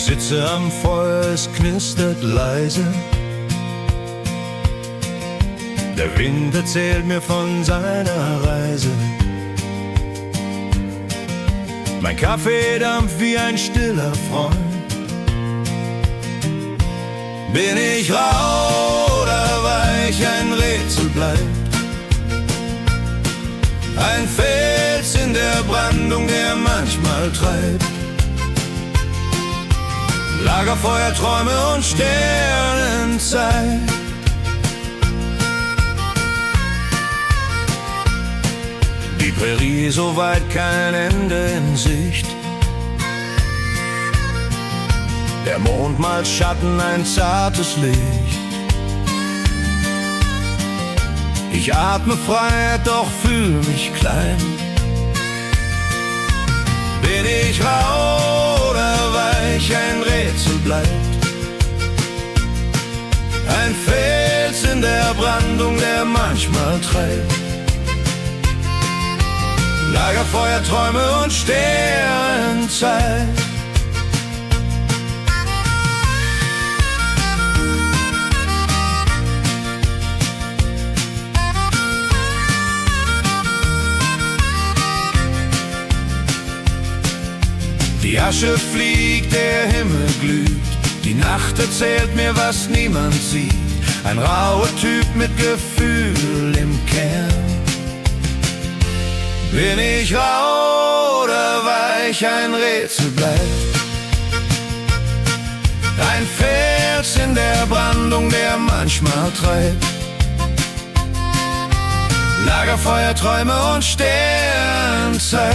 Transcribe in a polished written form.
sitze am Feuer, es knistert leise. Der Wind erzählt mir von seiner Reise. Mein Kaffee dampft wie ein stiller Freund. Bin ich rau oder weich, ein Rätsel bleibt. Ein Fels in der Brandung, der manchmal treibt. Lagerfeuer, Träume und Sternenzeit. Die Prärie, so weit kein Ende in Sicht. Der Mond malt Schatten, ein zartes Licht. Ich atme Freiheit, doch fühl mich klein. Bin ich rau oder weich, ein Rätsel bleibt. Ein Fels in der Brandung, der manchmal treibt. Lagerfeuer, Träume und Sternenzeit. Die Asche fliegt, der Himmel glüht. Die Nacht erzählt mir, was niemand sieht. Ein rauer Typ mit Gefühl im Kern. Bin ich rau oder weich, ein Rätsel bleibt. Ein Fels in der Brandung, der manchmal treibt. Lagerfeuer, Träume und Sternzeit.